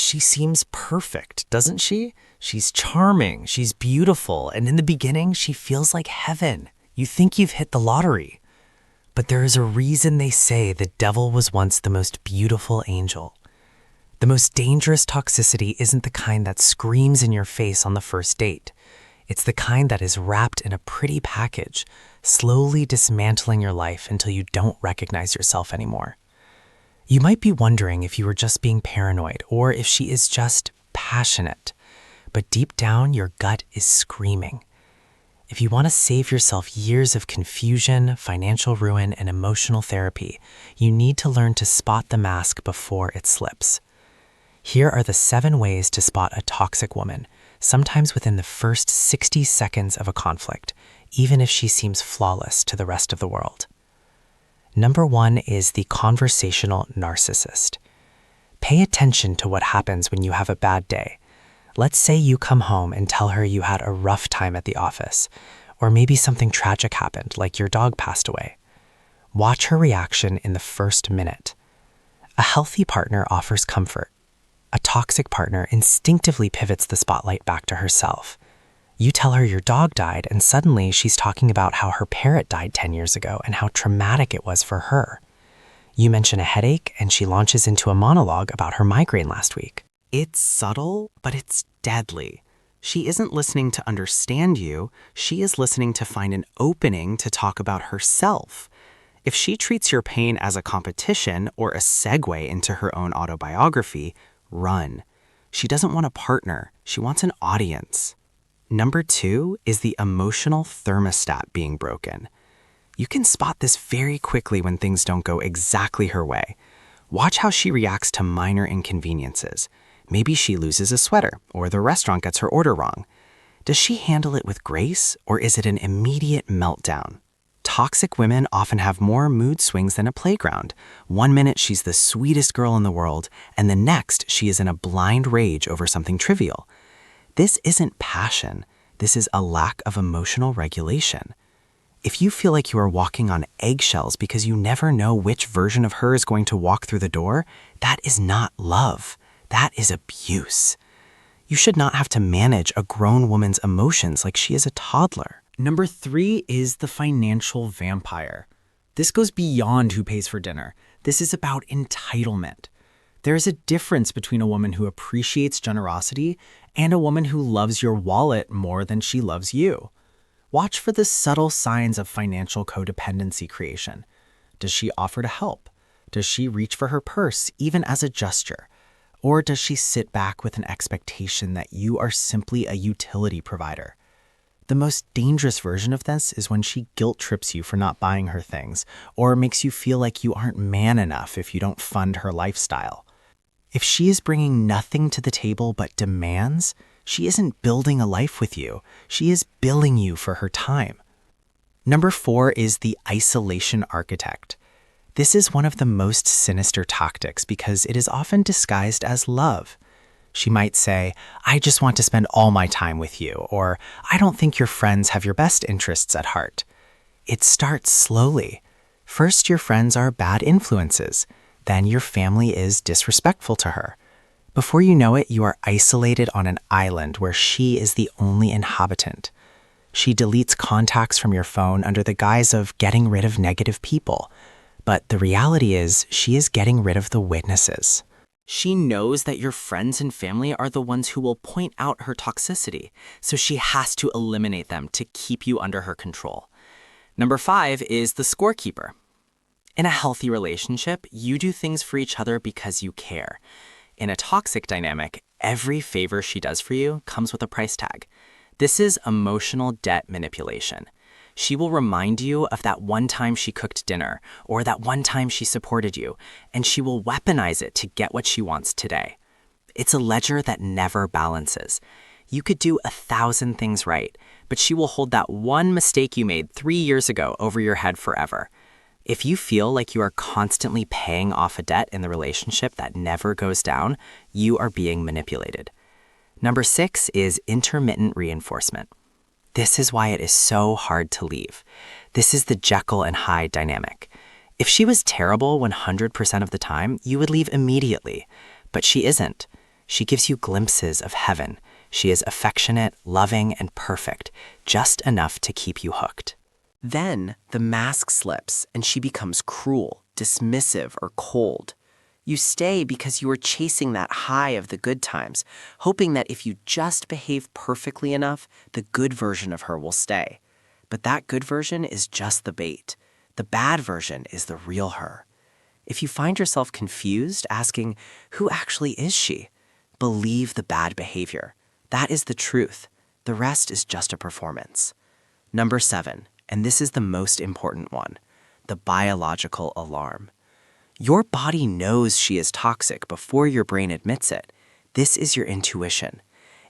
She seems perfect, doesn't she? She's charming, she's beautiful, and in the beginning, she feels like heaven. You think you've hit the lottery. But there is a reason they say the devil was once the most beautiful angel. The most dangerous toxicity isn't the kind that screams in your face on the first date. It's the kind that is wrapped in a pretty package, slowly dismantling your life until you don't recognize yourself anymore. You might be wondering if you were just being paranoid or if she is just passionate. But deep down, your gut is screaming. If you want to save yourself years of confusion, financial ruin, and emotional therapy, you need to learn to spot the mask before it slips. Here are the 7 ways to spot a toxic woman, sometimes within the first 60 seconds of a conflict, even if she seems flawless to the rest of the world. Number 1 is the conversational narcissist. Pay attention to what happens when you have a bad day. Let's say you come home and tell her you had a rough time at the office, or maybe something tragic happened, like your dog passed away. Watch her reaction in the first minute. A healthy partner offers comfort. A toxic partner instinctively pivots the spotlight back to herself. You tell her your dog died, and suddenly she's talking about how her parrot died 10 years ago and how traumatic it was for her. You mention a headache, and she launches into a monologue about her migraine last week. It's subtle, but it's deadly. She isn't listening to understand you. She is listening to find an opening to talk about herself. If she treats your pain as a competition or a segue into her own autobiography, run. She doesn't want a partner. She wants an audience. Number 2 is the emotional thermostat being broken. You can spot this very quickly when things don't go exactly her way. Watch how she reacts to minor inconveniences. Maybe she loses a sweater, or the restaurant gets her order wrong. Does she handle it with grace, or is it an immediate meltdown? Toxic women often have more mood swings than a playground. One minute she's the sweetest girl in the world, and the next she is in a blind rage over something trivial. This isn't passion. This is a lack of emotional regulation. If you feel like you are walking on eggshells because you never know which version of her is going to walk through the door, that is not love. That is abuse. You should not have to manage a grown woman's emotions like she is a toddler. Number 3 is the financial vampire. This goes beyond who pays for dinner. This is about entitlement. There is a difference between a woman who appreciates generosity and a woman who loves your wallet more than she loves you. Watch for the subtle signs of financial codependency creation. Does she offer to help? Does she reach for her purse even as a gesture? Or does she sit back with an expectation that you are simply a utility provider? The most dangerous version of this is when she guilt trips you for not buying her things, or makes you feel like you aren't man enough if you don't fund her lifestyle. If she is bringing nothing to the table but demands, she isn't building a life with you. She is billing you for her time. Number 4 is the isolation architect. This is one of the most sinister tactics because it is often disguised as love. She might say, "I just want to spend all my time with you," or "I don't think your friends have your best interests at heart." It starts slowly. First, your friends are bad influences. Then your family is disrespectful to her. Before you know it, you are isolated on an island where she is the only inhabitant. She deletes contacts from your phone under the guise of getting rid of negative people. But the reality is, she is getting rid of the witnesses. She knows that your friends and family are the ones who will point out her toxicity, so she has to eliminate them to keep you under her control. Number 5 is the scorekeeper. In a healthy relationship, you do things for each other because you care. In a toxic dynamic, every favor she does for you comes with a price tag. This is emotional debt manipulation. She will remind you of that one time she cooked dinner or that one time she supported you, and she will weaponize it to get what she wants today. It's a ledger that never balances. You could do 1,000 things right, but she will hold that one mistake you made 3 years ago over your head forever. If you feel like you are constantly paying off a debt in the relationship that never goes down, you are being manipulated. Number 6 is intermittent reinforcement. This is why it is so hard to leave. This is the Jekyll and Hyde dynamic. If she was terrible 100% of the time, you would leave immediately. But she isn't. She gives you glimpses of heaven. She is affectionate, loving, and perfect, just enough to keep you hooked. Then the mask slips and she becomes cruel, dismissive, or cold. You stay because you are chasing that high of the good times, hoping that if you just behave perfectly enough, the good version of her will stay. But that good version is just the bait. The bad version is the real her. If you find yourself confused, asking, who actually is she? Believe the bad behavior. That is the truth. The rest is just a performance. Number 7, and this is the most important one, the biological alarm. Your body knows she is toxic before your brain admits it. This is your intuition.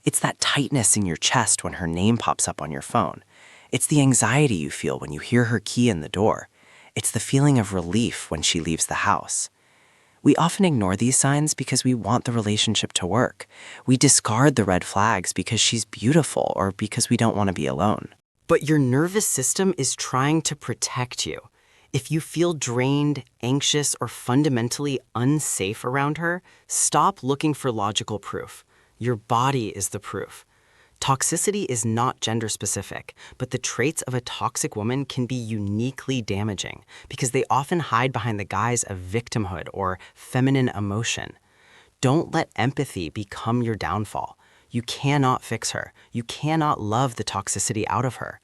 It's that tightness in your chest when her name pops up on your phone. It's the anxiety you feel when you hear her key in the door. It's the feeling of relief when she leaves the house. We often ignore these signs because we want the relationship to work. We discard the red flags because she's beautiful or because we don't want to be alone. But your nervous system is trying to protect you. If you feel drained, anxious, or fundamentally unsafe around her, stop looking for logical proof. Your body is the proof. Toxicity is not gender-specific, but the traits of a toxic woman can be uniquely damaging because they often hide behind the guise of victimhood or feminine emotion. Don't let empathy become your downfall. You cannot fix her. You cannot love the toxicity out of her.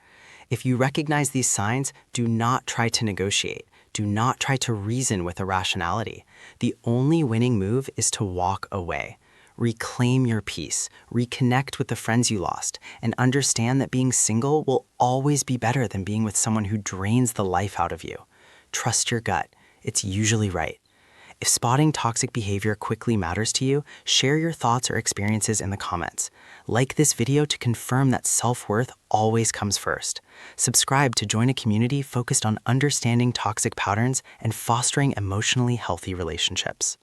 If you recognize these signs, do not try to negotiate. Do not try to reason with irrationality. The only winning move is to walk away. Reclaim your peace, reconnect with the friends you lost, and understand that being single will always be better than being with someone who drains the life out of you. Trust your gut. It's usually right. If spotting toxic behavior quickly matters to you, share your thoughts or experiences in the comments. Like this video to confirm that self-worth always comes first. Subscribe to join a community focused on understanding toxic patterns and fostering emotionally healthy relationships.